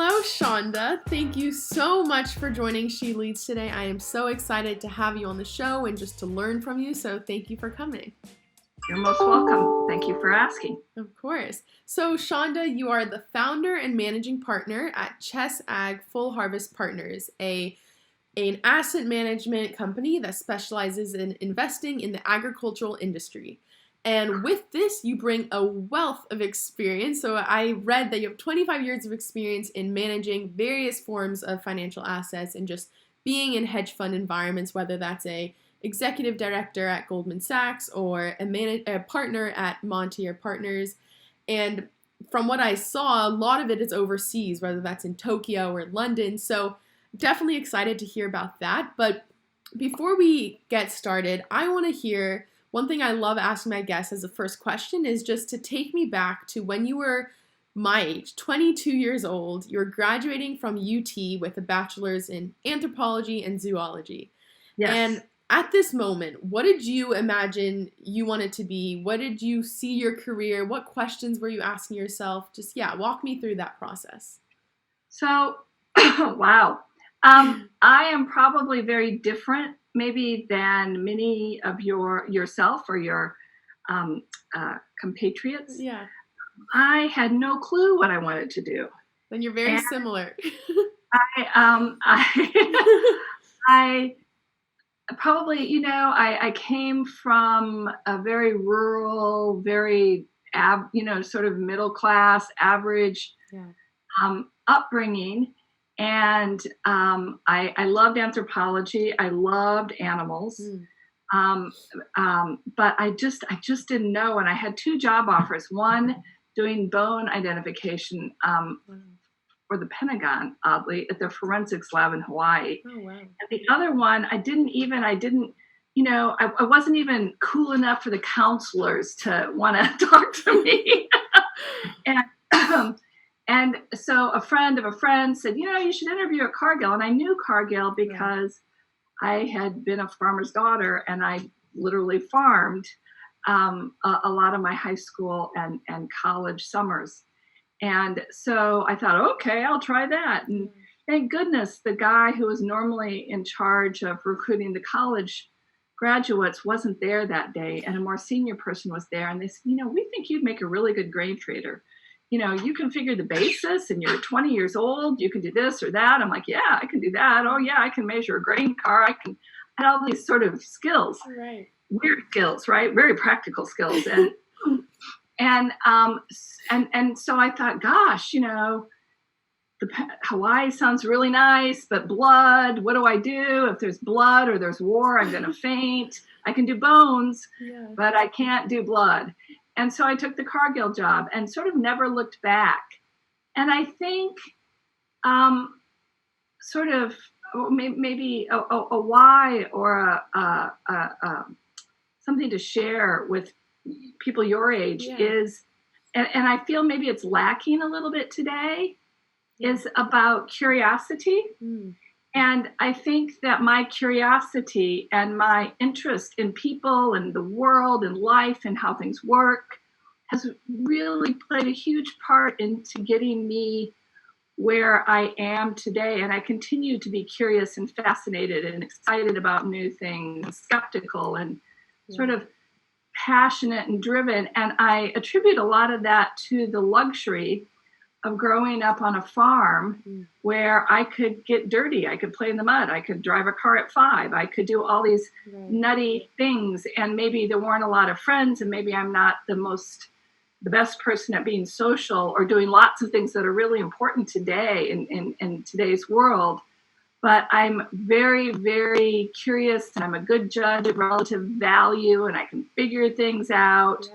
Hello, Shonda. Thank you so much for joining SheLeads today. I am so excited to have you on the show and just to learn from you, so thank you for coming. You're most welcome. Thank you for asking. Of course. So, Shonda, you are the founder and managing partner at Chess Ag Full Harvest Partners, an asset management company that specializes in investing in the agricultural industry. And with this, you bring a wealth of experience. So I read that you have 25 years of experience in managing various forms of financial assets and just being in hedge fund environments, whether that's a executive director at Goldman Sachs or a partner at Montier Partners. And from what I saw, a lot of it is overseas, whether that's in Tokyo or London. So definitely excited to hear about that. But before we get started, I want to hear, one thing I love asking my guests as a first question is just to take me back to when you were my age, 22 years old. You were graduating from UT with a bachelor's in anthropology and zoology. Yes. And at this moment, what did you imagine you wanted to be? What did you see your career? What questions were you asking yourself? Just, walk me through that process. So, wow. I am probably very different maybe than many of yourself or your compatriots. Yeah. I had no clue what I wanted to do. Then you're very similar. I probably, I came from a very rural, very, sort of middle class, average upbringing. And I loved anthropology. I loved animals. But I just didn't know. And I had two job offers, one doing bone identification for the Pentagon, oddly, at their forensics lab in Hawaii. Oh, wow. And the other one, I wasn't even cool enough for the counselors to want to talk to me. And so a friend of a friend said, you should interview at Cargill. And I knew Cargill because I had been a farmer's daughter and I literally farmed a lot of my high school and college summers. And so I thought, okay, I'll try that. And thank goodness the guy who was normally in charge of recruiting the college graduates wasn't there that day. And a more senior person was there. And they said, we think you'd make a really good grain trader. You can figure the basis and you're 20 years old, you can do this or that. I'm like, yeah, I can do that. Oh yeah, I can measure a grain car. I had all these sort of skills, right. Weird skills, right? Very practical skills. And so I thought, gosh, Hawaii sounds really nice, but blood, what do I do? If there's blood or there's war, I'm going to faint. I can do bones, but I can't do blood. And so I took the Cargill job and sort of never looked back. And I think sort of maybe a why or a something to share with people your age is, and I feel maybe it's lacking a little bit today, is about curiosity. And I think that my curiosity and my interest in people and the world and life and how things work has really played a huge part into getting me where I am today. And I continue to be curious and fascinated and excited about new things, skeptical and sort of passionate and driven. And I attribute a lot of that to the luxury of growing up on a farm where I could get dirty. I could play in the mud. I could drive a car at 5. I could do all these nutty things. And maybe there weren't a lot of friends and maybe I'm not the best person at being social or doing lots of things that are really important today in today's world. But I'm very, very curious and I'm a good judge of relative value and I can figure things out.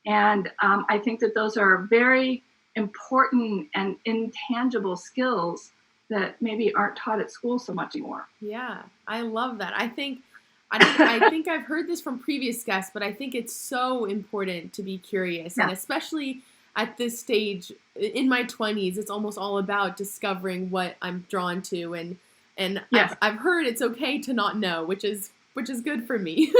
And I think that those are very important and intangible skills that maybe aren't taught at school so much anymore. Yeah, I love that. I think I've heard this from previous guests, but I think it's so important to be curious. And especially at this stage in my 20s, it's almost all about discovering what I'm drawn to. And I've heard it's okay to not know, which is which is good for me.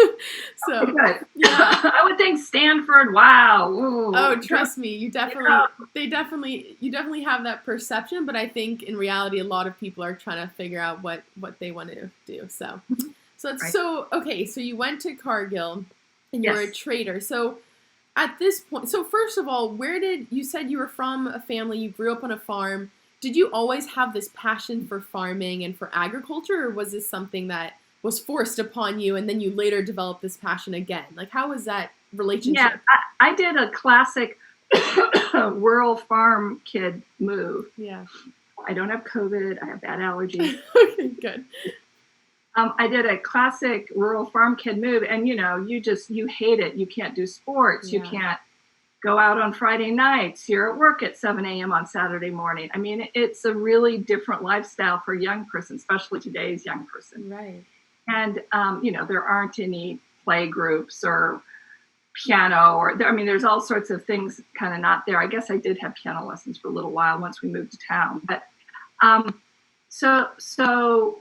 So Good. yeah. I would think Stanford. Wow. Ooh. Oh, trust me, you definitely have that perception, but I think in reality, a lot of people are trying to figure out what they want to do. So it's Right. so okay. So you went to Cargill, and you were a Yes. trader. So at this point, so first of all, you said you were from a family, you grew up on a farm. Did you always have this passion for farming and for agriculture, or was this something that was forced upon you and then you later developed this passion again? Like, how was that relationship? Yeah, I did a classic rural farm kid move. Yeah. I don't have COVID. I have bad allergies. Okay, good. I did a classic rural farm kid move, and you hate it. You can't do sports. Yeah. You can't go out on Friday nights. You're at work at 7 a.m. on Saturday morning. I mean, it's a really different lifestyle for a young person, especially today's young person. Right. And there aren't any play groups or piano there's all sorts of things kind of not there. I guess I did have piano lessons for a little while once we moved to town, but so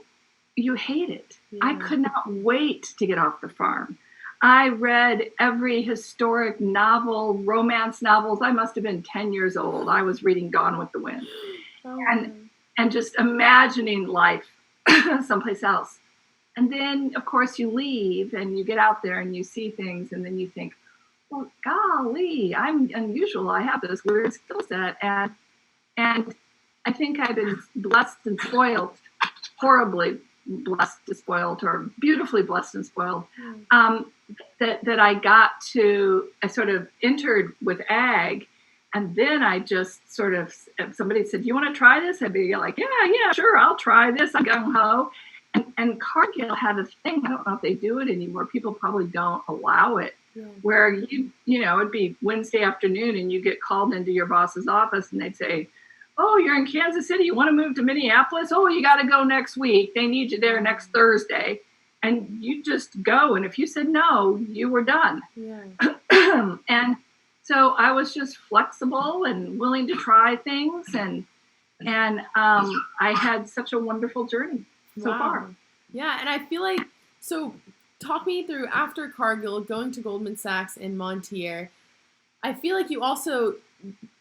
you hate it. Yeah. I could not wait to get off the farm. I read every historic novel, romance novels. I must have been 10 years old. I was reading Gone with the Wind. Oh, and just imagining life someplace else. And then, of course, you leave and you get out there and you see things, and then you think, well, golly, I'm unusual. I have this weird skill set. And I think I've been blessed and spoiled, horribly blessed and spoiled, or beautifully blessed and spoiled, that I sort of entered with ag. And then I just sort of, if somebody said, do you want to try this? I'd be like, yeah, sure, I'll try this. I'm gung-ho. And Cargill had a thing, I don't know if they do it anymore. People probably don't allow it, where it'd be Wednesday afternoon and you get called into your boss's office and they'd say, oh, you're in Kansas City, you want to move to Minneapolis? Oh, you got to go next week. They need you there next Thursday. And you just go. And if you said no, you were done. Yeah. And so I was just flexible and willing to try things. And I had such a wonderful journey so far. Yeah, and I feel like, so talk me through, after Cargill, going to Goldman Sachs and Montier, I feel like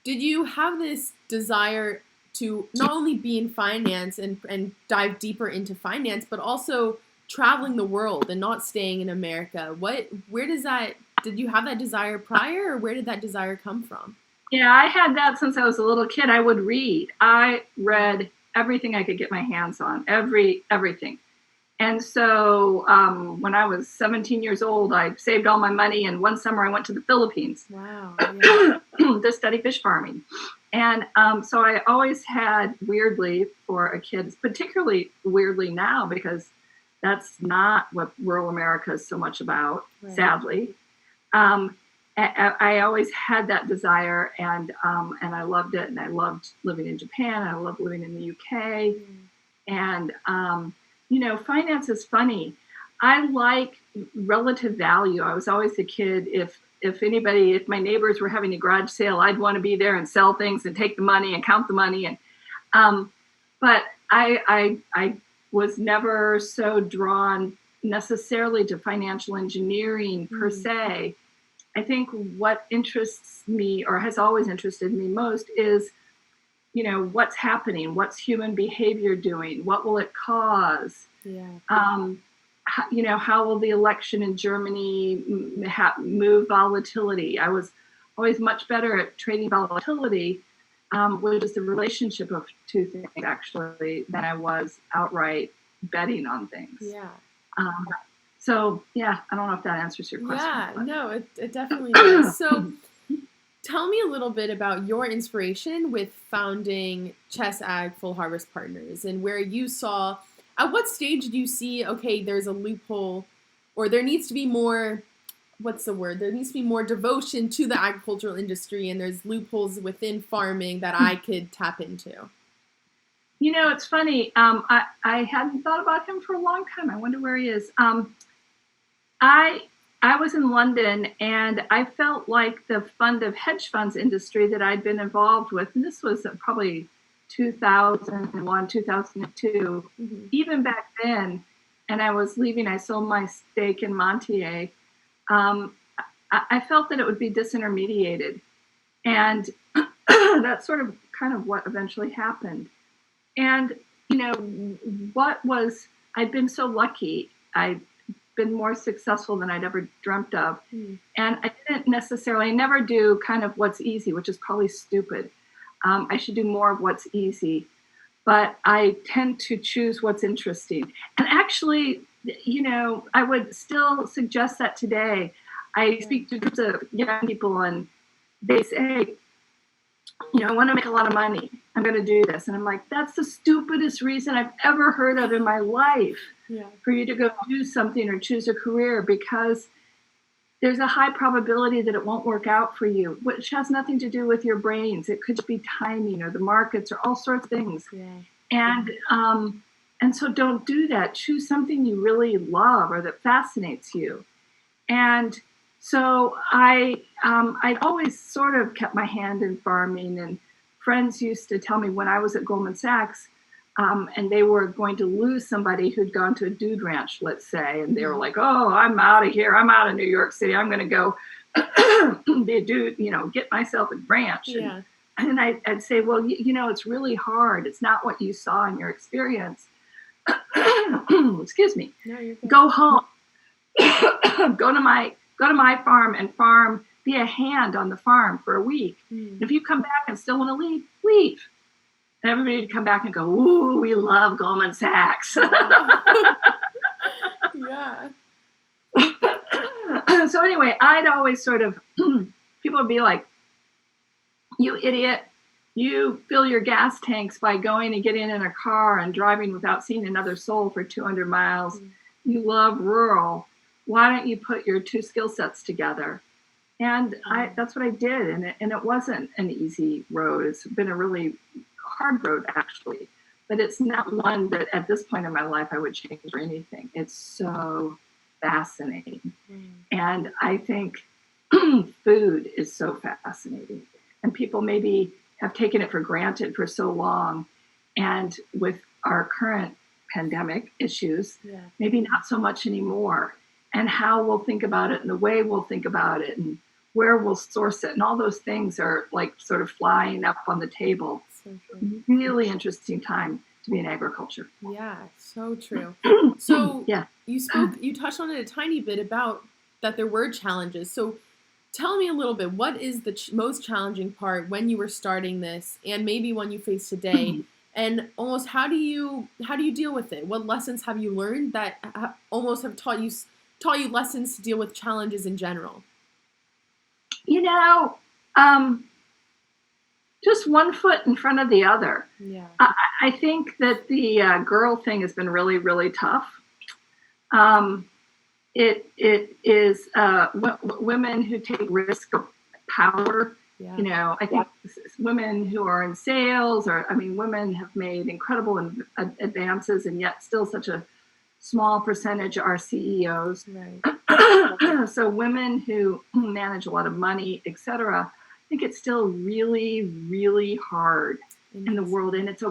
did you have this desire to not only be in finance and dive deeper into finance, but also traveling the world and not staying in America? Did you have that desire prior, or where did that desire come from? Yeah, I had that since I was a little kid. I would read. I read everything I could get my hands on, everything. And so when I was 17 years old, I saved all my money, and one summer I went to the Philippines. Wow. Yeah. To study fish farming. And so I always had, weirdly, for a kid, particularly weirdly now, because that's not what rural America is so much about, sadly. I always had that desire, and I loved it, and I loved living in Japan, and I loved living in the UK, and finance is funny. I like relative value. I was always a kid. If my neighbors were having a garage sale, I'd want to be there and sell things and take the money and count the money, and but I was never so drawn necessarily to financial engineering per se. I think what interests me, or has always interested me most, is, what's happening, what's human behavior doing, what will it cause? Yeah. How will the election in Germany move volatility? I was always much better at trading volatility, which is the relationship of two things, actually, than I was outright betting on things. Yeah. So, yeah, I don't know if that answers your question. Yeah, no, it definitely does. So tell me a little bit about your inspiration with founding Chess Ag Full Harvest Partners, and where you saw, at what stage did you see, okay, there's a loophole, or there needs to be more, there needs to be more devotion to the agricultural industry, and there's loopholes within farming that I could tap into? It's funny. I hadn't thought about him for a long time. I wonder where he is. I was in London, and I felt like the hedge funds industry that I'd been involved with, and this was probably 2001, 2002, even back then, and I was leaving, I sold my stake in Montier. I felt that it would be disintermediated. And that's sort of kind of what eventually happened. And, I'd been so lucky. I'd been more successful than I'd ever dreamt of. And I never do kind of what's easy, which is probably stupid. I should do more of what's easy. But I tend to choose what's interesting. And actually, I would still suggest that today. I speak to groups of young people and they say, I want to make a lot of money. I'm going to do this. And I'm like, that's the stupidest reason I've ever heard of in my life for you to go do something or choose a career, because there's a high probability that it won't work out for you, which has nothing to do with your brains. It could be timing or the markets or all sorts of things. And so don't do that. Choose something you really love or that fascinates you. And so I'd always sort of kept my hand in farming, and friends used to tell me when I was at Goldman Sachs, and they were going to lose somebody who'd gone to a dude ranch, let's say, and they were like, "Oh, I'm out of here. I'm out of New York City. I'm going to go be a dude, get myself a ranch." And I'd say, well, it's really hard. It's not what you saw in your experience. Excuse me. No, you're good. Go home. Go to my farm and farm. Be a hand on the farm for a week. If you come back and still want to leave, leave. And everybody would come back and go, "Ooh, we love Goldman Sachs." Yeah. So anyway, I'd always sort of, people would be like, "You idiot, you fill your gas tanks by going and getting in a car and driving without seeing another soul for 200 miles. You love rural. Why don't you put your two skill sets together?" And that's what I did. And it wasn't an easy road. It's been a really hard road, actually. But it's not one that at this point in my life I would change for anything. It's so fascinating. And I think food is so fascinating. And people maybe have taken it for granted for so long. And with our current pandemic issues, maybe not so much anymore. And how we'll think about it and the way we'll think about it and where we'll source it. And all those things are like sort of flying up on the table. So true. Really interesting time to be in agriculture. Yeah, so true. So you touched on it a tiny bit about that there were challenges. So tell me a little bit, what is the most challenging part when you were starting this and maybe one you face today? And almost how do you deal with it? What lessons have you learned that almost have taught you lessons to deal with challenges in general? Just one foot in front of the other. Yeah. I think that the girl thing has been really, really tough. It is women who take risk of power. Yeah. I think women who are in sales, women have made incredible advances, and yet still such a small percentage are CEOs. Right. So women who manage a lot of money, etc. I think it's still really, really hard in the world, and it's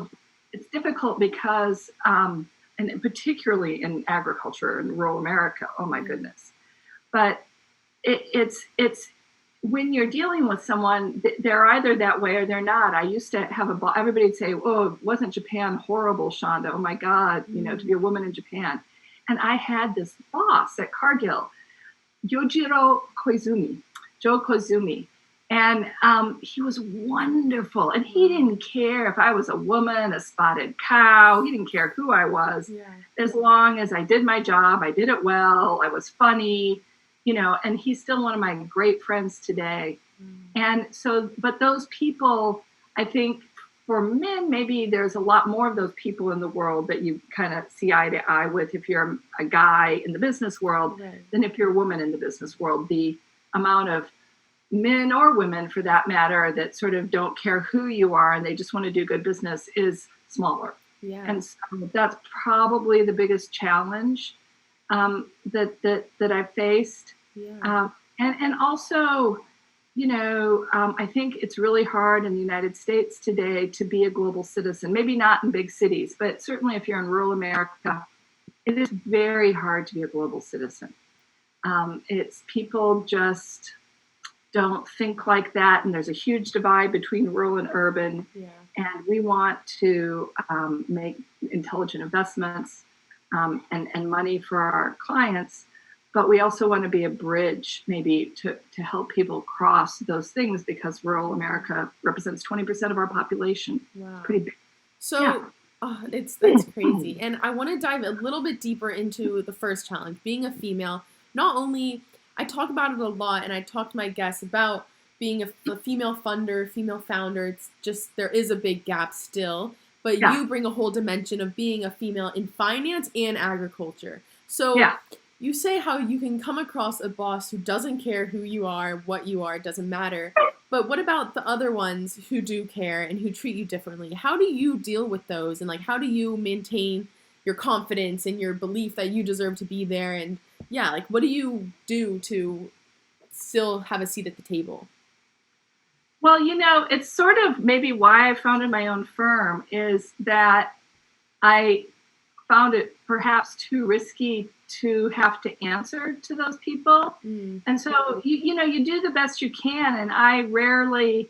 difficult because, and particularly in agriculture in rural America. Oh my goodness! But it's when you're dealing with someone, they're either that way or they're not. I used to have everybody'd say, "Oh, wasn't Japan horrible, Shonda? Oh my God, to be a woman in Japan." And I had this boss at Cargill, Joe Koizumi. And he was wonderful. And he didn't care if I was a woman, a spotted cow. He didn't care who I was. As long as I did my job, I did it well, I was funny, and he's still one of my great friends today. And so, but those people, I think for men, maybe there's a lot more of those people in the world that you kind of see eye to eye with if you're a guy in the business world than if you're a woman in the business world. The amount of men or women, for that matter, that sort of don't care who you are and they just want to do good business is smaller. And so that's probably the biggest challenge that I've faced. And also, I think it's really hard in the United States today to be a global citizen. Maybe not in big cities, but certainly if you're in rural America, it is very hard to be a global citizen. It's people just don't think like that, and there's a huge divide between rural and urban. Yeah. And we want to make intelligent investments and money for our clients, but we also want to be a bridge maybe to help people cross those things, because rural America represents 20% of our population. Wow. It's pretty big. So Yeah. that's crazy. And I want to dive a little bit deeper into the first challenge, being a female. Not only, I talk about it a lot, and I talk to my guests about being a female funder, female founder. It's just, there is a big gap still, but Yeah. you bring a whole dimension of being a female in finance and agriculture. So Yeah. you say how you can come across a boss who doesn't care who you are, what you are, it doesn't matter. But what about the other ones who do care and who treat you differently? How do you deal with those? And like, how do you maintain your confidence and your belief that you deserve to be there? And yeah, like, what do you do to still have a seat at the table? Well, it's sort of maybe why I founded my own firm, is that I found it perhaps too risky to have to answer to those people. And so, you do the best you can. And I rarely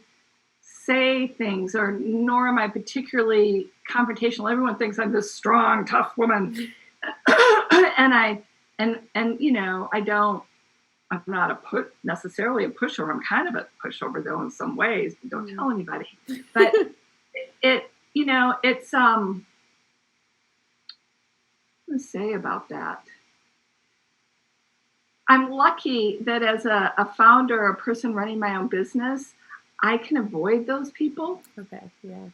say things, or nor am I particularly confrontational. Everyone thinks I'm this strong, tough woman. I'm not necessarily a pushover. I'm kind of a pushover though in some ways, but don't tell anybody. But it's what to say about that. I'm lucky that as a founder, a person running my own business, I can avoid those people. Okay, yeah.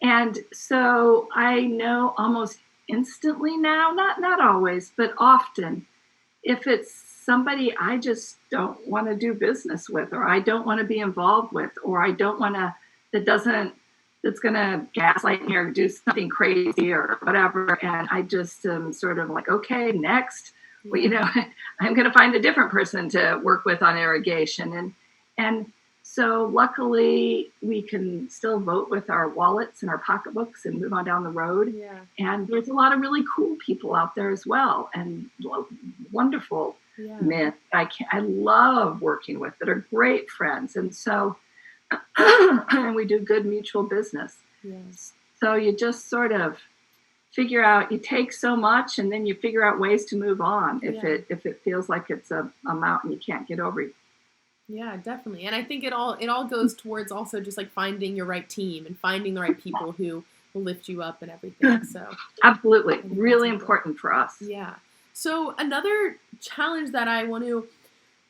And so I know almost instantly now, not always, but often, if it's somebody I just don't want to do business with, or I don't want to be involved with, or I don't want to, that's going to gaslight me or do something crazy or whatever. And I just am sort of like, okay, next. Well, I'm going to find a different person to work with on irrigation. And so luckily we can still vote with our wallets and our pocketbooks and move on down the road. Yeah. And there's a lot of really cool people out there as well, and wonderful men I love working with that are great friends. And so and we do good mutual business. Yes. So you just sort of figure out, you take so much, and then you figure out ways to move on if it feels like it's a mountain you can't get over. Yeah, definitely. And I think it all goes towards also just like finding your right team and finding the right people who will lift you up and everything. So absolutely, really important for us. Yeah. So another challenge that I want to,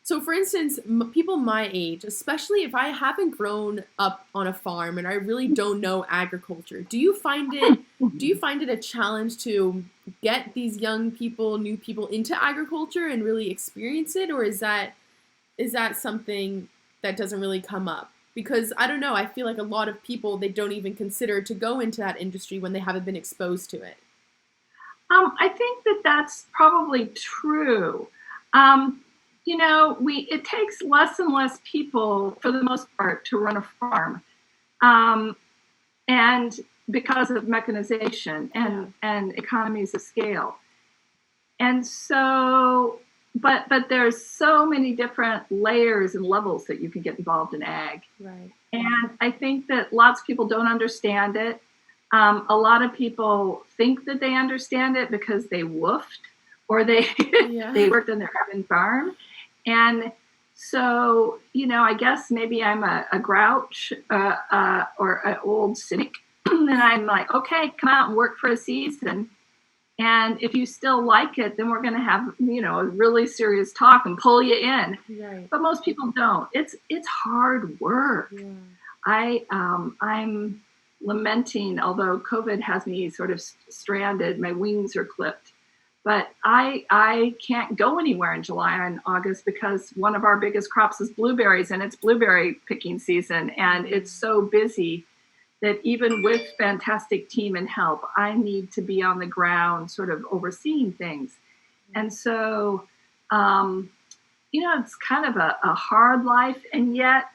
so for instance, people my age, especially if I haven't grown up on a farm and I really don't know agriculture, do you find it a challenge to get these young people, new people into agriculture and really experience it? Or is that something that doesn't really come up? Because I don't know, I feel like a lot of people, they don't even consider to go into that industry when they haven't been exposed to it. I think that's probably true. It takes less and less people, for the most part, to run a farm, and because of mechanization and economies of scale. And so, but there's so many different layers and levels that you can get involved in ag. Right. And I think that lots of people don't understand it. A lot of people think that they understand it because they woofed, or they they worked on their urban farm. And so, I guess maybe I'm a grouch or an old cynic. And I'm like, okay, come out and work for a season. And if you still like it, then we're going to have, a really serious talk and pull you in. Right. But most people don't. It's hard work. Yeah. I'm lamenting, although COVID has me sort of stranded, my wings are clipped. But I can't go anywhere in July and August because one of our biggest crops is blueberries, and it's blueberry picking season. And it's so busy that even with fantastic team and help, I need to be on the ground sort of overseeing things. And so, it's kind of a hard life. And yet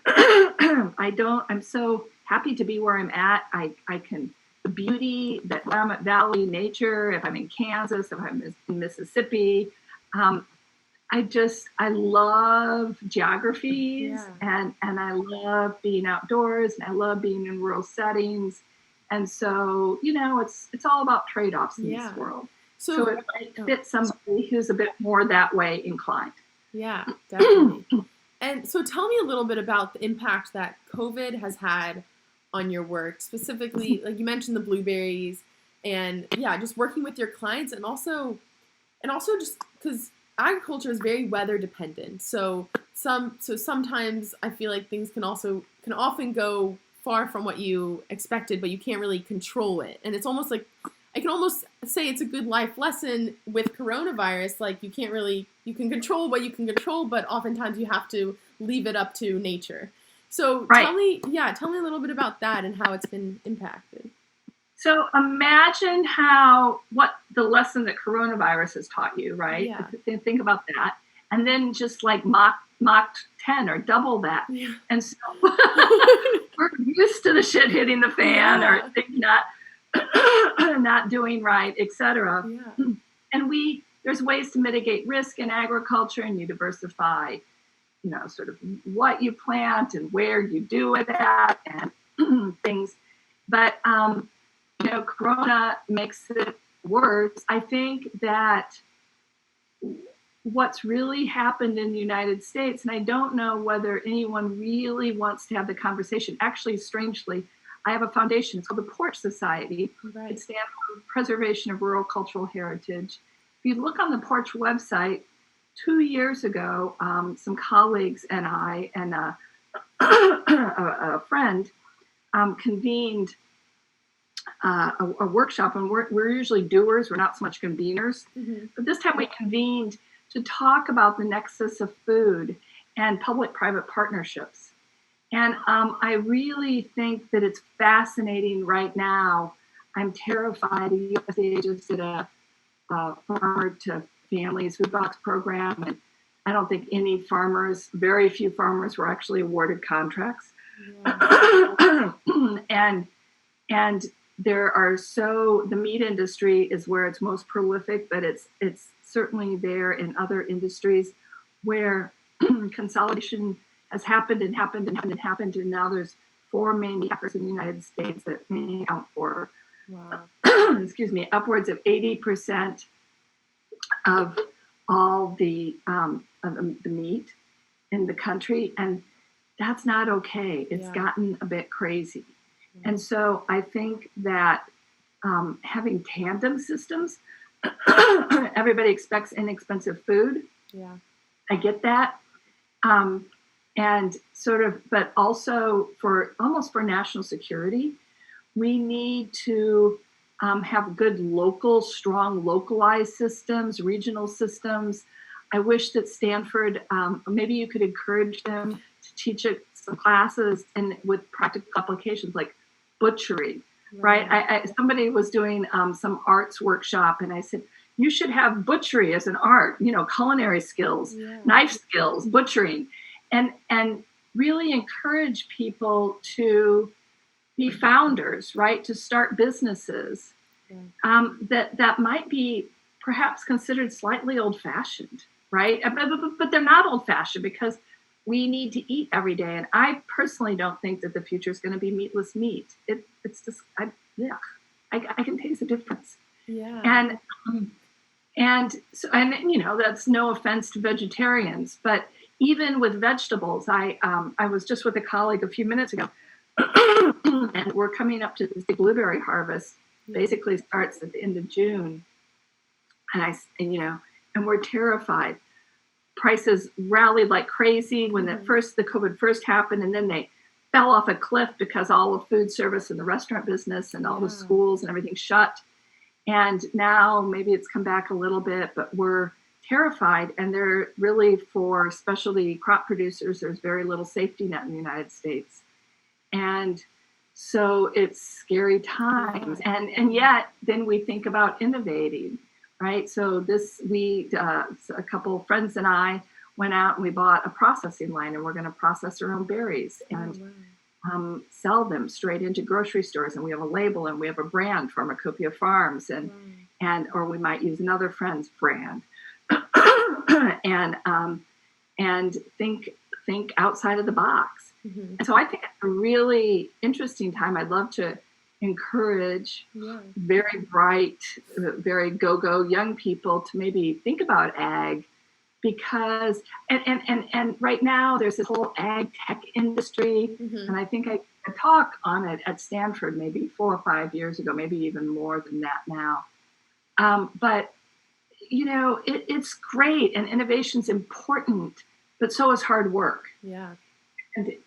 I'm so happy to be where I'm at. I can the beauty, that Willamette Valley nature, if I'm in Kansas, if I'm in Mississippi. I love geographies, and I love being outdoors, and I love being in rural settings. And so, it's all about trade-offs in this world. So it might fit somebody who's a bit more that way inclined. Yeah, definitely. And so tell me a little bit about the impact that COVID has had on your work, specifically, like you mentioned the blueberries, and just working with your clients, and also just because agriculture is very weather dependent. So sometimes I feel like things can often go far from what you expected, but you can't really control it. And it's almost like, I can almost say it's a good life lesson with coronavirus. Like you can control what you can control, but oftentimes you have to leave it up to nature. So tell me a little bit about that and how it's been impacted. So imagine what the lesson that coronavirus has taught you, right? Yeah. Think about that. And then just like Mach 10 or double that. Yeah. And so we're used to the shit hitting the fan or things not doing right, etc. Yeah. And there's ways to mitigate risk in agriculture, and you diversify, sort of what you plant and where you do it at and things. But, Corona makes it worse. I think that what's really happened in the United States, and I don't know whether anyone really wants to have the conversation. Actually, strangely, I have a foundation. It's called the Porch Society. Right. It stands for Preservation of Rural Cultural Heritage. If you look on the Porch website, 2 years ago, some colleagues and I and a friend convened a workshop, and we're usually doers. We're not so much conveners. Mm-hmm. But this time we convened to talk about the nexus of food and public-private partnerships. And I really think that it's fascinating right now. I'm terrified. The USDA just did a farmer to families food box program, and I don't think very few farmers were actually awarded contracts. Yeah. and the meat industry is where it's most prolific, but it's certainly there in other industries where consolidation has happened, and now there's 4 manufacturers in the United States that may account for, upwards of 80% of all the meat in the country, and that's not okay. It's gotten a bit crazy. And so I think that having tandem systems, everybody expects inexpensive food. Yeah, I get that. And but also for national security, we need to have good strong localized systems, regional systems. I wish that Stanford, maybe you could encourage them to teach some classes with practical applications like butchery, right? Somebody was doing some arts workshop, and I said, you should have butchery as an art, culinary skills, knife skills, butchering, and really encourage people to be founders, right? To start businesses that might be perhaps considered slightly old-fashioned, right? But they're not old-fashioned because we need to eat every day. And I personally don't think that the future is going to be meatless meat. It's just, I can taste the difference. Yeah. And that's no offense to vegetarians, but even with vegetables, I was just with a colleague a few minutes ago, and we're coming up to this big blueberry harvest. Basically starts at the end of June, and we're terrified. Prices rallied like crazy when the COVID first happened, and then they fell off a cliff because all of food service and the restaurant business and all the schools and everything shut. And now maybe it's come back a little bit, but we're terrified. And they're really, for specialty crop producers, there's very little safety net in the United States. And so it's scary times. And yet then we think about innovating. Right. So a couple of friends and I went out and we bought a processing line, and we're going to process our own berries. And sell them straight into grocery stores, and we have a label and we have a brand, Pharmacopoeia Farms, or we might use another friend's brand, and think outside of the box. Mm-hmm. And so I think it's a really interesting time. I'd love to encourage very bright, very go-go young people to maybe think about ag, because and right now there's this whole ag tech industry, and I think I talk on it at Stanford maybe 4 or 5 years ago, maybe even more than that now. But it's great, and innovation's important, but so is hard work. Yeah.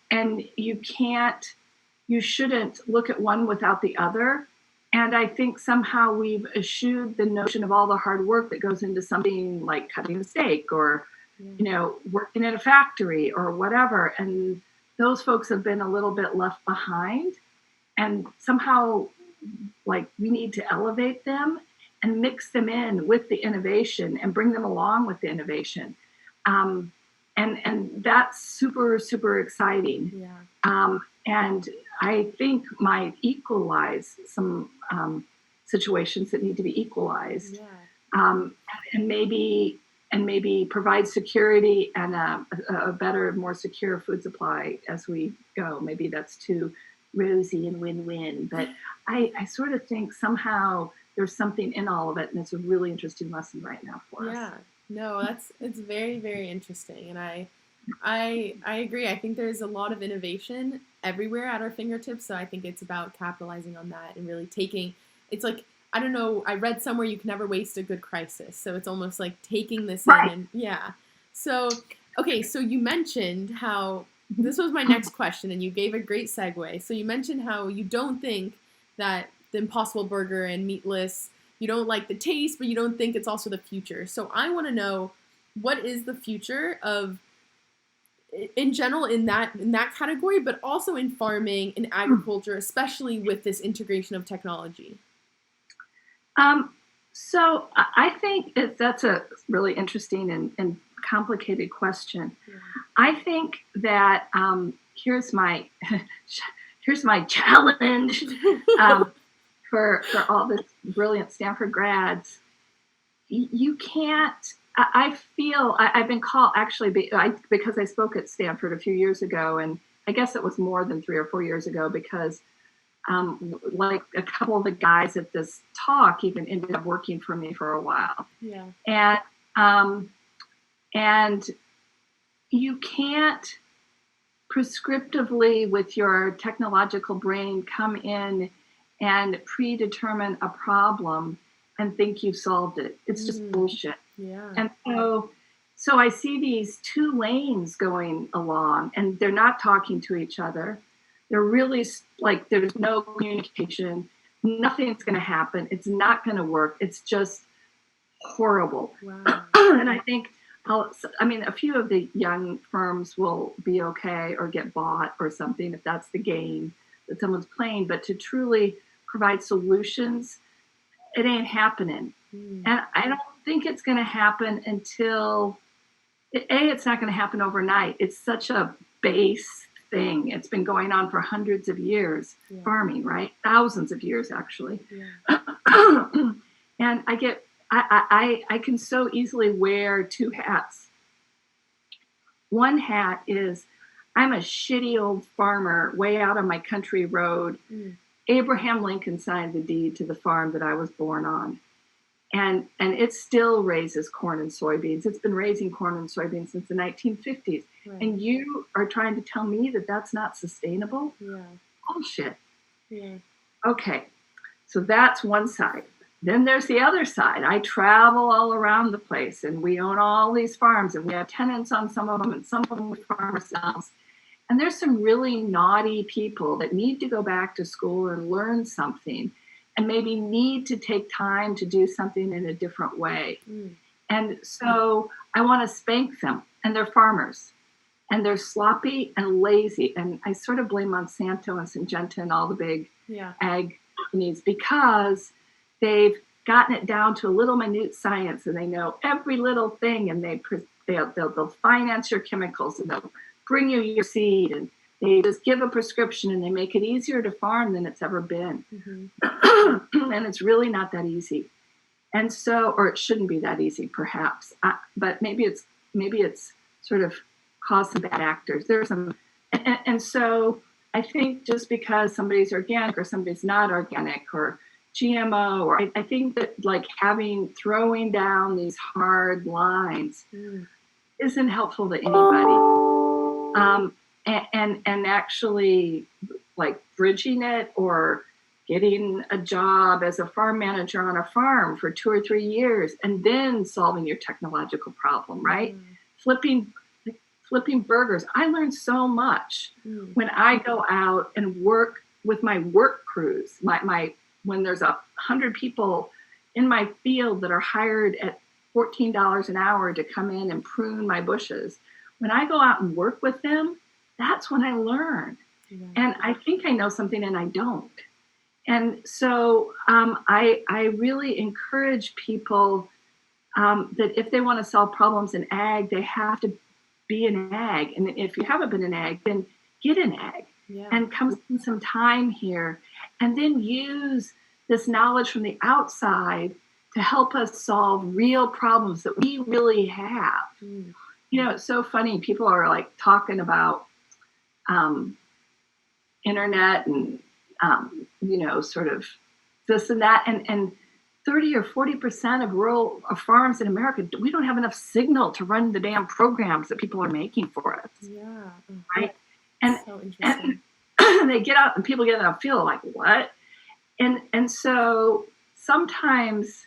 And you shouldn't look at one without the other. And I think somehow we've eschewed the notion of all the hard work that goes into something like cutting a steak or, working in a factory or whatever. And those folks have been a little bit left behind. And somehow, we need to elevate them and mix them in with the innovation and bring them along with the innovation. And that's super, super exciting. Yeah. And I think might equalize some situations that need to be equalized. Yeah. And maybe provide security and a better, more secure food supply as we go. Maybe that's too rosy and win-win, but I sort of think somehow there's something in all of it, and it's a really interesting lesson right now for us. Yeah, no, it's very, very interesting, and I agree. I think there's a lot of innovation everywhere at our fingertips, so I think it's about capitalizing on that and really it's like, I don't know, I read somewhere you can never waste a good crisis, so it's almost like taking this in and So, okay, so you mentioned how, this was my next question, and you gave a great segue. So you mentioned how you don't think that the Impossible Burger and meatless, you don't like the taste, but you don't think it's also the future. So I want to know, what is the future of, in general, in that category, but also in farming and agriculture, especially with this integration of technology? So I think that's a really interesting and complicated question. Yeah. I think that here's my challenge for all this brilliant Stanford grads. You can't. I feel I've been called, actually, because I spoke at Stanford a few years ago, and I guess it was more than 3 or 4 years ago, because like a couple of the guys at this talk even ended up working for me for a while. Yeah. And you can't prescriptively with your technological brain come in and predetermine a problem and think you've solved it. It's just bullshit. Yeah. And so I see these two lanes going along, and they're not talking to each other. They're really like, there's no communication. Nothing's going to happen. It's not going to work. It's just horrible. Wow. And I think, a few of the young firms will be okay or get bought or something if that's the game that someone's playing. But to truly provide solutions, it ain't happening. And I don't think it's going to happen until, it's not going to happen overnight. It's such a base thing. It's been going on for hundreds of years, farming, right? Thousands of years, actually. Yeah. And I can so easily wear two hats. One hat is, I'm a shitty old farmer way out on my country road. Abraham Lincoln signed the deed to the farm that I was born on. And it still raises corn and soybeans. It's been raising corn and soybeans since the 1950s. Right. And you are trying to tell me that that's not sustainable? Yeah. Bullshit. Yeah. Okay, so that's one side. Then there's the other side. I travel all around the place, and we own all these farms, and we have tenants on some of them, and some of them we farm ourselves. And there's some really naughty people that need to go back to school and learn something, and maybe need to take time to do something in a different way. And so I want to spank them, and they're farmers, and they're sloppy and lazy. And I sort of blame Monsanto and Syngenta and all the big ag companies, because they've gotten it down to a little minute science, and they know every little thing, and they'll finance your chemicals, and they'll bring you your seed, and They just give a prescription and they make it easier to farm than it's ever been. Mm-hmm. And it's really not that easy. And so, or it shouldn't be that easy, perhaps. But maybe it's sort of caused some bad actors. There's some, and so I think just because somebody's organic or somebody's not organic or GMO, or I think that like throwing down these hard lines isn't helpful to anybody. And actually like bridging it or getting a job as a farm manager on a farm for 2 or 3 years and then solving your technological problem, right? Flipping burgers. I learned so much when I go out and work with my work crews. When there's 100 people in my field that are hired at $14 an hour to come in and prune my bushes. When I go out and work with them, that's when I learn. Yeah. And I think I know something and I don't. And so I really encourage people that if they want to solve problems in ag, they have to be an ag. And if you haven't been an ag, then get an ag and come spend some time here. And then use this knowledge from the outside to help us solve real problems that we really have. You know, it's so funny. People are like talking about internet and, you know, sort of this and that. And 30 or 40% of rural farms in America, we don't have enough signal to run the damn programs that people are making for us. Yeah. Right. And, so interesting. And they get out and people get out and feel like, what? And so sometimes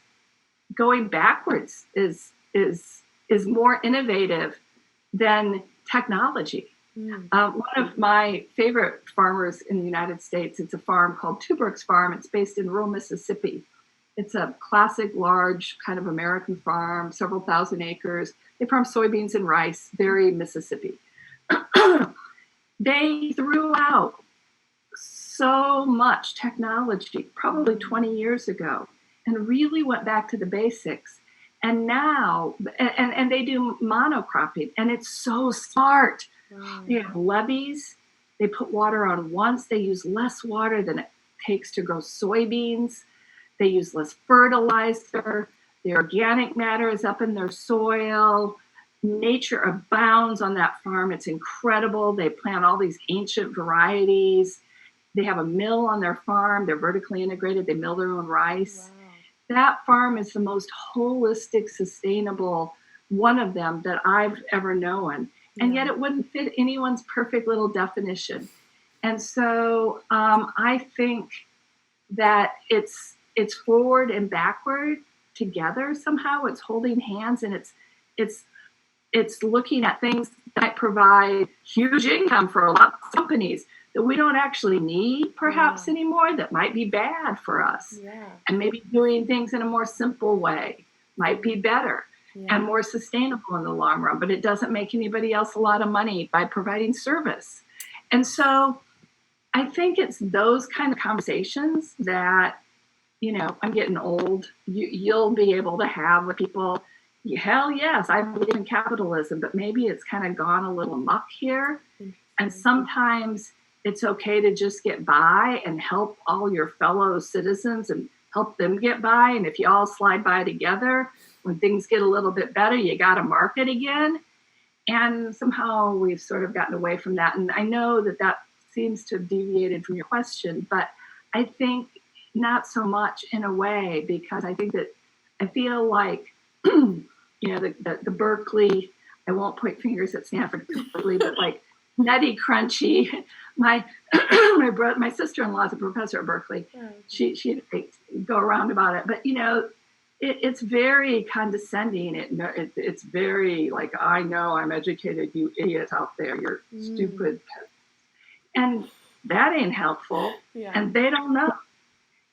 going backwards is more innovative than technology. One of my favorite farmers in the United States, it's a farm called Tuberk's Farm. It's based in rural Mississippi. It's a classic, large kind of American farm, several thousand acres. They farm soybeans and rice, very Mississippi. They threw out so much technology, probably 20 years ago, and really went back to the basics. And now, and they do monocropping, and it's so smart. Wow. They have levees. They put water on once. They use less water than it takes to grow soybeans. They use less fertilizer. The organic matter is up in their soil. Nature abounds on that farm. It's incredible. They plant all these ancient varieties. They have a mill on their farm. They're vertically integrated. They mill their own rice. Wow. That farm is the most holistic, sustainable one of them that I've ever known. And yet it wouldn't fit anyone's perfect little definition. And so I think that it's forward and backward together somehow. It's holding hands, and it's looking at things that provide huge income for a lot of companies that we don't actually need perhaps anymore, that might be bad for us. And maybe doing things in a more simple way might be better. And more sustainable in the long run, but it doesn't make anybody else a lot of money by providing service. And so I think it's those kind of conversations that, you know, I'm getting old, you'll be able to have with people. Hell yes, I believe in capitalism, but maybe it's kind of gone a little amok here. And sometimes it's okay to just get by and help all your fellow citizens and help them get by. And if you all slide by together, when things get a little bit better, you got to market again. And somehow we've sort of gotten away from that. And I know that seems to have deviated from your question, but I think not so much in a way, because I think that I feel like, you know, the Berkeley, I won't point fingers at Stanford completely, but like nutty crunchy. My sister-in-law is a professor at Berkeley. She'd go around about it, but you know, it's very condescending. It's very like, I know I'm educated, you idiots out there, you're stupid. And that ain't helpful. And they don't know.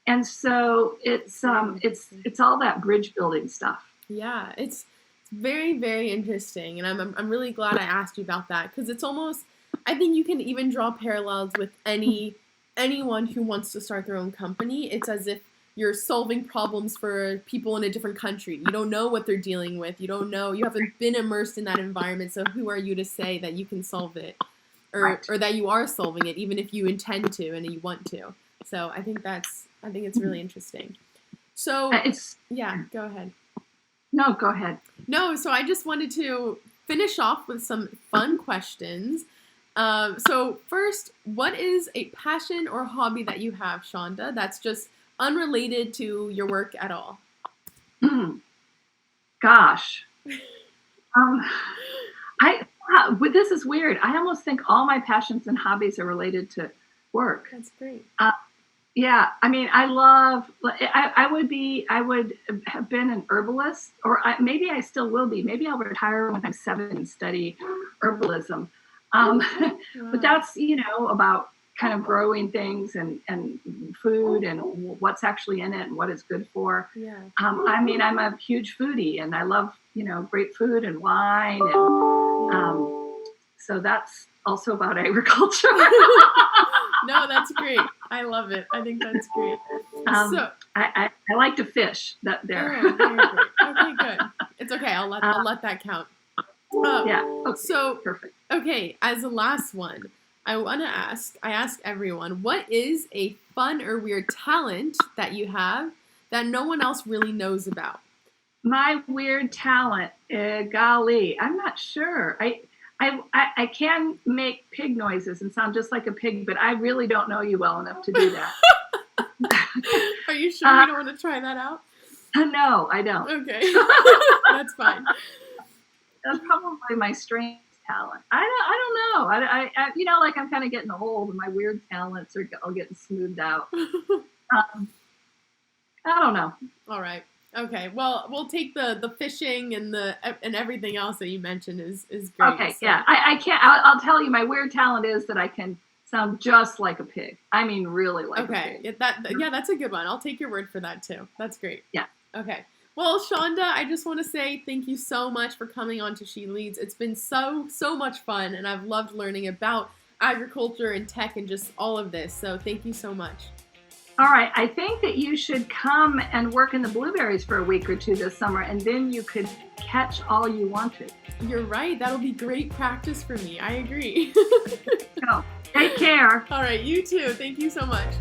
And so it's all that bridge building stuff. Yeah, it's very, very interesting. And I'm really glad I asked you about that, because it's almost, I think you can even draw parallels with anyone who wants to start their own company. It's as if you're solving problems for people in a different country. You don't know what they're dealing with. You don't know. You haven't been immersed in that environment. So who are you to say that you can solve it? or that you are solving it, even if you intend to and you want to. So I think it's really interesting. So go ahead. No, go ahead. No, so I just wanted to finish off with some fun questions. So first, what is a passion or hobby that you have, Shonda, that's just unrelated to your work at all? Gosh. This is weird. I almost think all my passions and hobbies are related to work. That's great. Yeah, I mean, I would have been an herbalist, or maybe I still will be. Maybe I'll retire when I'm 7 and study herbalism. But that's, about kind of growing things and food and what's actually in it and what it's good for. Yeah. I mean, I'm a huge foodie and I love, great food and wine. And so that's also about agriculture. No, that's great. I love it. I think that's great. So I like to fish. There. Oh, very great. Okay, good. It's okay. I'll let that count. Yeah. Okay. So perfect. Okay, as a last one, I ask everyone, what is a fun or weird talent that you have that no one else really knows about? My weird talent, golly, I'm not sure. I can make pig noises and sound just like a pig, but I really don't know you well enough to do that. Are you sure you don't want to try that out? No, I don't. Okay, that's fine. That's probably my strange talent. I don't know. I like I'm kind of getting old, and my weird talents are all getting smoothed out. I don't know. All right. Okay. Well, we'll take the fishing and everything else that you mentioned is great. Okay. So. Yeah. I can't. I'll tell you. My weird talent is that I can sound just like a pig. I mean, really like a pig. Okay. That's a good one. I'll take your word for that too. That's great. Yeah. Okay. Well, Shonda, I just want to say thank you so much for coming on to SheLeads. It's been so much fun, and I've loved learning about agriculture and tech and just all of this. So thank you so much. All right. I think that you should come and work in the blueberries for a week or two this summer, and then you could catch all you wanted. You're right. That'll be great practice for me. I agree. So, take care. All right. You too. Thank you so much.